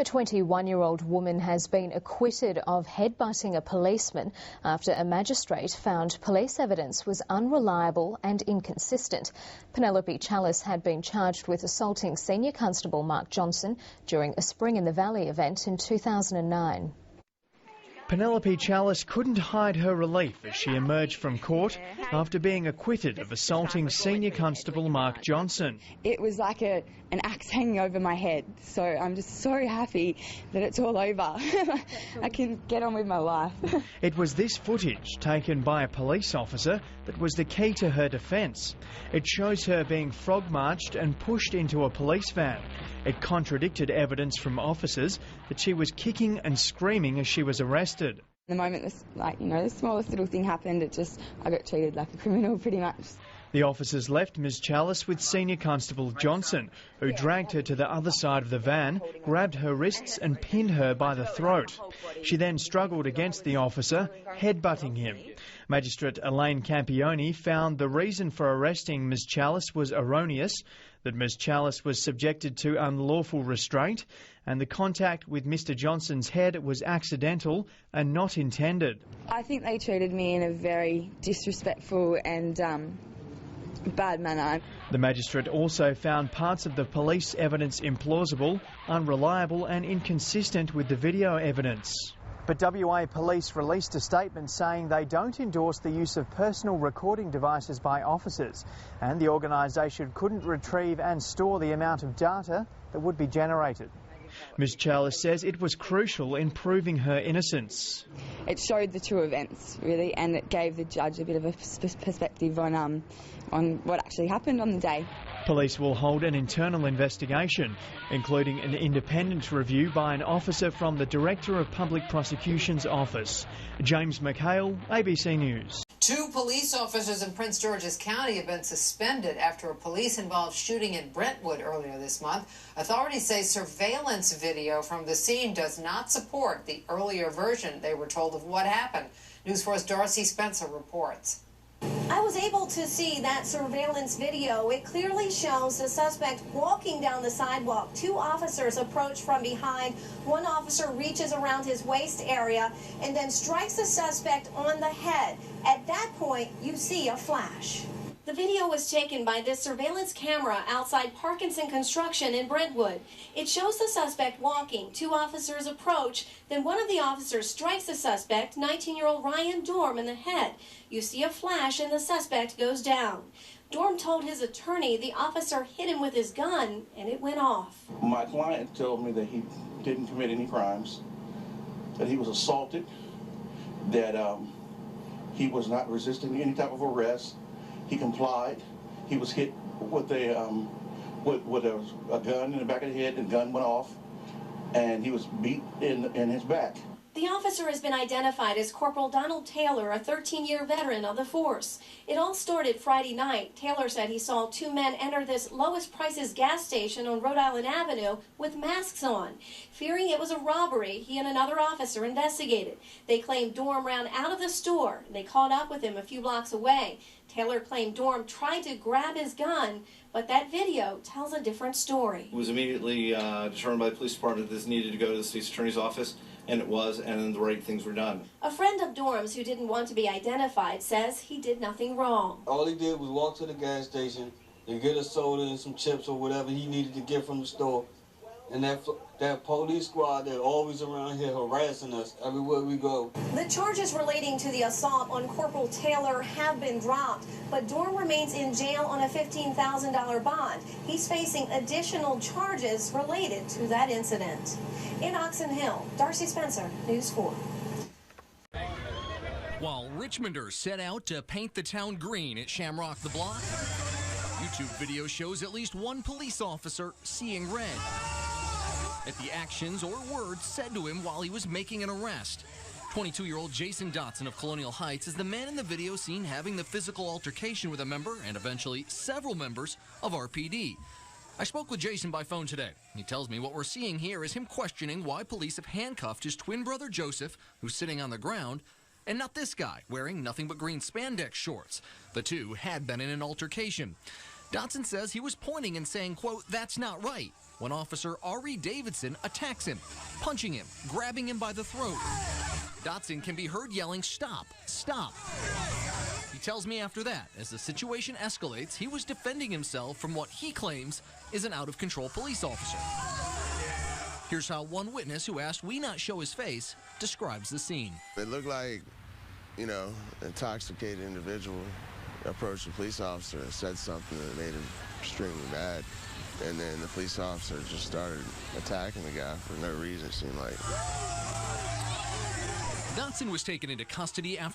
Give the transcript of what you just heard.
A 21-year-old woman has been acquitted of headbutting a policeman after a magistrate found police evidence was unreliable and inconsistent. Penelope Chalice had been charged with assaulting Senior Constable Mark Johnson during a Spring in the Valley event in 2009. Penelope Chalice couldn't hide her relief as she emerged from court after being acquitted of assaulting Senior Constable Mark Johnson. It was like an axe hanging over my head, so I'm just so happy that it's all over. I can get on with my life. It was this footage, taken by a police officer, that was the key to her defence. It shows her being frog-marched and pushed into a police van. It contradicted evidence from officers that she was kicking and screaming as she was arrested. The moment the smallest little thing happened, I got treated like a criminal pretty much. The officers left Ms Chalice with Senior Constable Johnson, who dragged her to the other side of the van, grabbed her wrists and pinned her by the throat. She then struggled against the officer, headbutting him. Magistrate Elaine Campione found the reason for arresting Ms Chalice was erroneous, that Ms Chalice was subjected to unlawful restraint, and the contact with Mr Johnson's head was accidental and not intended. I think they treated me in a very disrespectful and bad manner. The magistrate also found parts of the police evidence implausible, unreliable and inconsistent with the video evidence. But WA Police released a statement saying they don't endorse the use of personal recording devices by officers, and the organisation couldn't retrieve and store the amount of data that would be generated. Ms Chalice says it was crucial in proving her innocence. It showed the true events, really, and it gave the judge a bit of a perspective on what actually happened on the day. Police will hold an internal investigation, including an independent review by an officer from the Director of Public Prosecution's office. James McHale, ABC News. 2 police officers in Prince George's County have been suspended after a police-involved shooting in Brentwood earlier this month. Authorities say surveillance video from the scene does not support the earlier version they were told of what happened. News 4's Darcy Spencer reports. I was able to see that surveillance video. It clearly shows the suspect walking down the sidewalk. 2 officers approach from behind. One officer reaches around his waist area and then strikes the suspect on the head. At that point, you see a flash. The video was taken by this surveillance camera outside Parkinson Construction in Brentwood. It shows the suspect walking. 2 officers approach. Then one of the officers strikes the suspect, 19-year-old Ryan Dorm, in the head. You see a flash and the suspect goes down. Dorm told his attorney the officer hit him with his gun and it went off. My client told me that he didn't commit any crimes, that he was assaulted, that he was not resisting any type of arrest. He complied. He was hit with a gun in the back of the head, and the gun went off, and he was beat in his back. The officer has been identified as Corporal Donald Taylor, a 13-year veteran of the force. It all started Friday night. Taylor said he saw 2 men enter this lowest prices gas station on Rhode Island Avenue with masks on. Fearing it was a robbery, he and another officer investigated. They claimed Dorm ran out of the store. They caught up with him a few blocks away. Taylor claimed Dorm tried to grab his gun, but that video tells a different story. It was immediately determined by the police department that this needed to go to the state's attorney's office, and it was, and the right things were done. A friend of Dorm's who didn't want to be identified says he did nothing wrong. All he did was walk to the gas station and get a soda and some chips or whatever he needed to get from the store. And that police squad, they're always around here harassing us everywhere we go. The charges relating to the assault on Corporal Taylor have been dropped, but Dorm remains in jail on a $15,000 bond. He's facing additional charges related to that incident. In Oxon Hill, Darcy Spencer, News 4. While Richmonders set out to paint the town green at Shamrock the Block, YouTube video shows at least one police officer seeing red at the actions or words said to him while he was making an arrest. 22-year-old Jason Dotson of Colonial Heights is the man in the video seen having the physical altercation with a member and eventually several members of RPD. I spoke with Jason by phone today. He tells me what we're seeing here is him questioning why police have handcuffed his twin brother Joseph, who's sitting on the ground, and not this guy, wearing nothing but green spandex shorts. The 2 had been in an altercation. Dotson says he was pointing and saying, quote, "That's not right," when Officer Ari Davidson attacks him, punching him, grabbing him by the throat. Dotson can be heard yelling, "Stop, stop." He tells me after that, as the situation escalates, he was defending himself from what he claims is an out-of-control police officer. Here's how one witness who asked we not show his face describes the scene. It looked like, an intoxicated individual approached the police officer and said something that made him extremely mad. And then the police officer just started attacking the guy for no reason, it seemed like. Dotson was taken into custody after